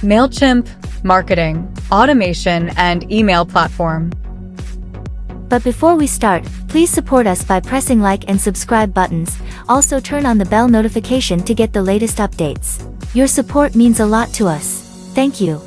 MAILCHIMP, marketing, automation, and email platform. But before we start, please support us by pressing like and subscribe buttons. Also turn on the bell notification to get the latest updates. Your support means a lot to us. Thank you.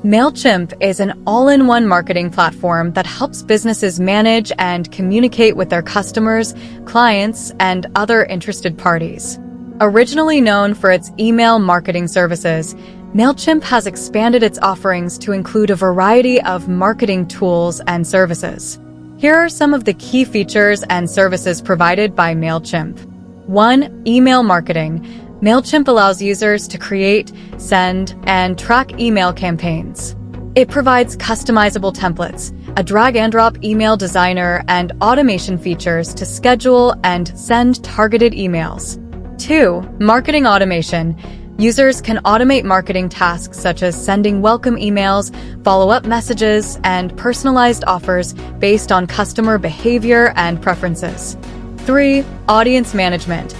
MAILCHIMP is an all-in-one marketing platform that helps businesses manage and communicate with their customers, clients, and other interested parties. Originally known for its email marketing services, MAILCHIMP has expanded its offerings to include a variety of marketing tools and services. Here are some of the key features and services provided by MAILCHIMP. 1. Email marketing. MAILCHIMP allows users to create, send, and track email campaigns. It provides customizable templates, a drag-and-drop email designer, and automation features to schedule and send targeted emails. 2. Marketing automation. Users can automate marketing tasks such as sending welcome emails, follow-up messages, and personalized offers based on customer behavior and preferences. 3. Audience management.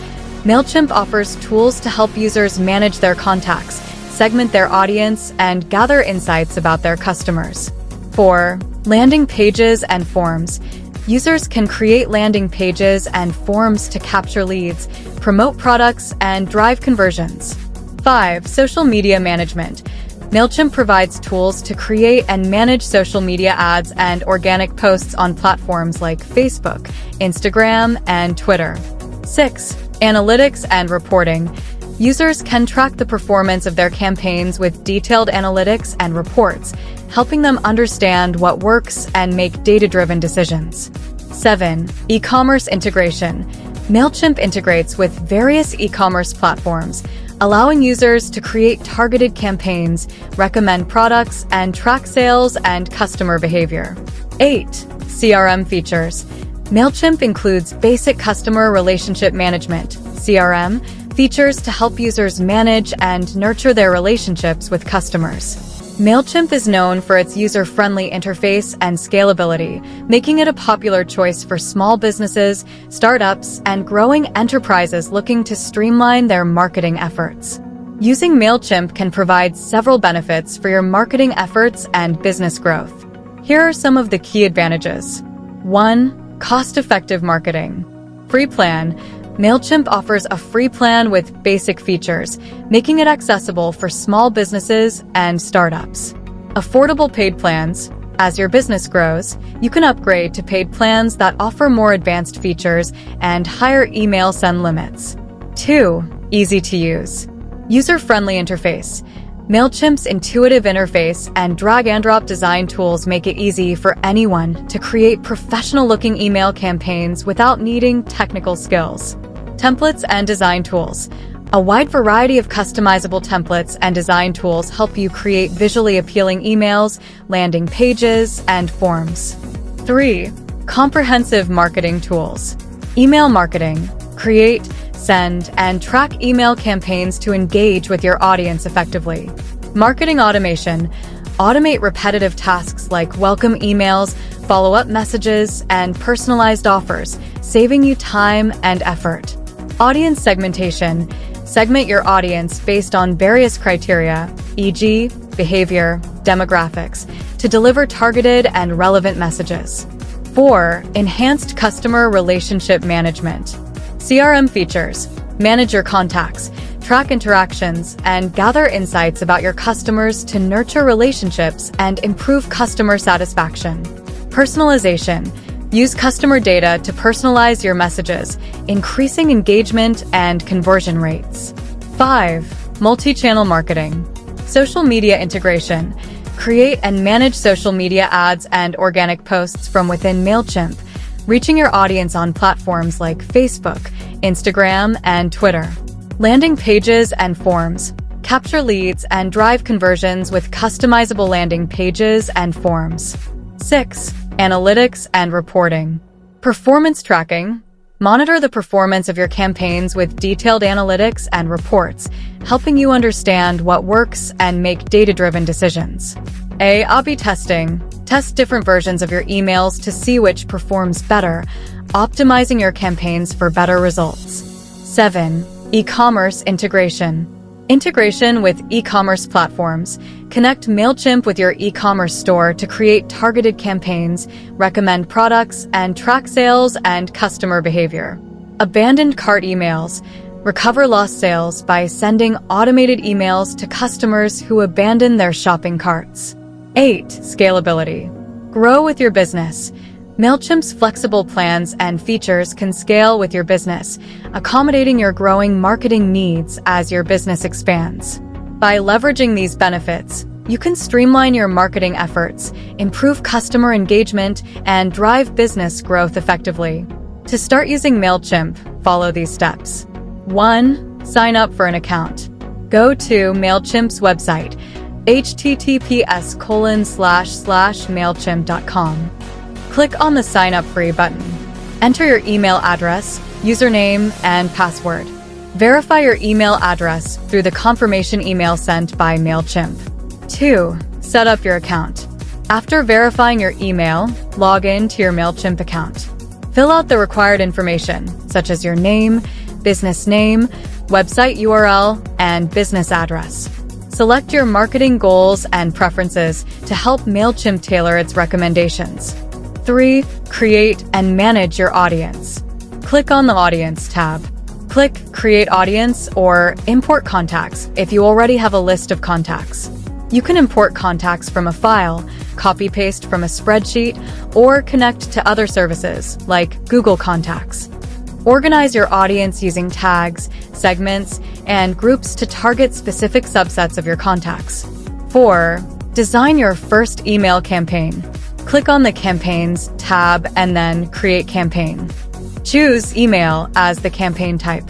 MAILCHIMP offers tools to help users manage their contacts, segment their audience, and gather insights about their customers. 4. Landing pages and forms. Users can create landing pages and forms to capture leads, promote products, and drive conversions. 5. Social media management. MAILCHIMP provides tools to create and manage social media ads and organic posts on platforms like Facebook, Instagram, and Twitter. 6. Analytics and reporting. Users can track the performance of their campaigns with detailed analytics and reports, helping them understand what works and make data-driven decisions. 7. E-commerce integration. MAILCHIMP integrates with various e-commerce platforms, allowing users to create targeted campaigns, recommend products, and track sales and customer behavior. 8. CRM features. MAILCHIMP includes basic customer relationship management, CRM, features to help users manage and nurture their relationships with customers. MAILCHIMP is known for its user-friendly interface and scalability, making it a popular choice for small businesses, startups, and growing enterprises looking to streamline their marketing efforts. Using MAILCHIMP can provide several benefits for your marketing efforts and business growth. Here are some of the key advantages. 1. Cost-effective marketing. Free plan. MAILCHIMP offers a free plan with basic features, making it accessible for small businesses and startups. Affordable paid plans. As your business grows, you can upgrade to paid plans that offer more advanced features and higher email send limits. 2. Easy to use. User-friendly interface. MAILCHIMP's intuitive interface and drag-and-drop design tools make it easy for anyone to create professional-looking email campaigns without needing technical skills. Templates and design tools. A wide variety of customizable templates and design tools help you create visually appealing emails, landing pages, and forms. 3. Comprehensive marketing tools. Email marketing. Create, send, and track email campaigns to engage with your audience effectively. Marketing automation. Automate repetitive tasks like welcome emails, follow-up messages, and personalized offers, saving you time and effort. Audience segmentation. Segment your audience based on various criteria, e.g., behavior, demographics, to deliver targeted and relevant messages. 4. Enhanced customer relationship management. CRM features. Manage your contacts, track interactions, and gather insights about your customers to nurture relationships and improve customer satisfaction. Personalization. Use customer data to personalize your messages, increasing engagement and conversion rates. 5. Multi-channel marketing. Social media integration. Create and manage social media ads and organic posts from within MAILCHIMP, reaching your audience on platforms like Facebook, Instagram, and Twitter. Landing pages and forms. Capture leads and drive conversions with customizable landing pages and forms. 6. Analytics and reporting. Performance tracking. Monitor the performance of your campaigns with detailed analytics and reports, helping you understand what works and make data-driven decisions. A/B testing. Test different versions of your emails to see which performs better, optimizing your campaigns for better results. 7. E-commerce integration. Integration with e-commerce platforms. Connect MailChimp with your e-commerce store to create targeted campaigns, recommend products, and track sales and customer behavior. Abandoned cart emails. Recover lost sales by sending automated emails to customers who abandon their shopping carts. 8. Scalability. Grow with your business. MailChimp's flexible plans and features can scale with your business, accommodating your growing marketing needs as your business expands. By leveraging these benefits, you can streamline your marketing efforts, improve customer engagement, and drive business growth effectively. To start using MailChimp, follow these steps. 1. Sign up for an account. Go to MailChimp's website, https://mailchimp.com. Click on the Sign Up Free button. Enter your email address, username, and password. Verify your email address through the confirmation email sent by MailChimp. 2. Set up your account. After verifying your email, log in to your MailChimp account. Fill out the required information, such as your name, business name, website URL, and business address. Select your marketing goals and preferences to help MailChimp tailor its recommendations. 3. Create and manage your audience. Click on the Audience tab. Click Create Audience or Import Contacts if you already have a list of contacts. You can import contacts from a file, copy-paste from a spreadsheet, or connect to other services like Google Contacts. Organize your audience using tags, segments, and groups to target specific subsets of your contacts. 4. Design your first email campaign. Click on the Campaigns tab and then Create Campaign. Choose Email as the campaign type.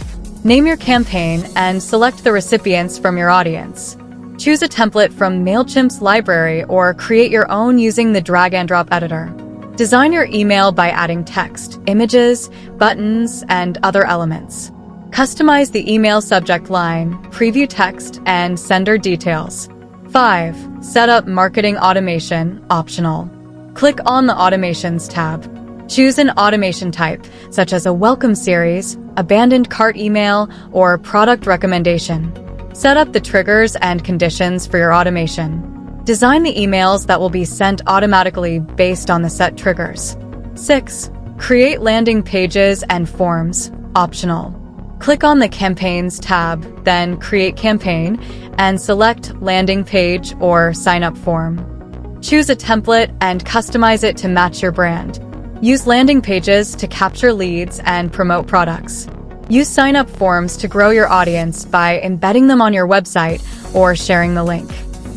Name your campaign and select the recipients from your audience. Choose a template from MailChimp's library or create your own using the drag-and-drop editor. Design your email by adding text, images, buttons, and other elements. Customize the email subject line, preview text, and sender details. 5. Set up marketing automation, optional. Click on the Automations tab. Choose an automation type, such as a welcome series, abandoned cart email, or product recommendation. Set up the triggers and conditions for your automation. Design the emails that will be sent automatically based on the set triggers. 6. Create landing pages and forms, optional. Click on the Campaigns tab, then Create Campaign, and select Landing Page or Sign Up Form. Choose a template and customize it to match your brand. Use landing pages to capture leads and promote products. Use sign-up forms to grow your audience by embedding them on your website or sharing the link.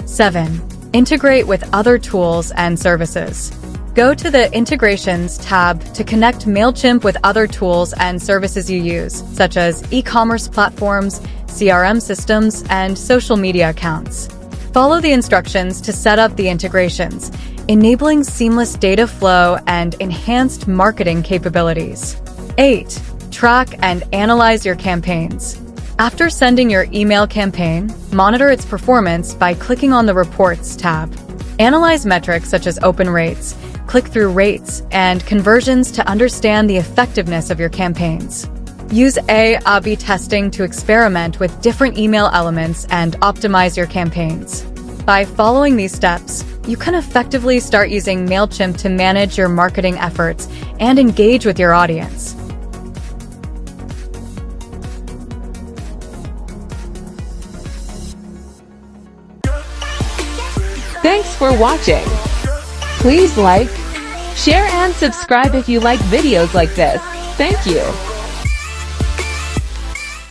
7. Integrate with other tools and services. Go to the Integrations tab to connect MailChimp with other tools and services you use, such as e-commerce platforms, CRM systems, and social media accounts. Follow the instructions to set up the integrations, enabling seamless data flow and enhanced marketing capabilities. 8. Track and analyze your campaigns. After sending your email campaign, monitor its performance by clicking on the Reports tab. Analyze metrics such as open rates, click-through rates, and conversions to understand the effectiveness of your campaigns. Use A/B testing to experiment with different email elements and optimize your campaigns. By following these steps, you can effectively start using MailChimp to manage your marketing efforts and engage with your audience. Thanks for watching. Please like, share, and subscribe if you like videos like this. Thank you.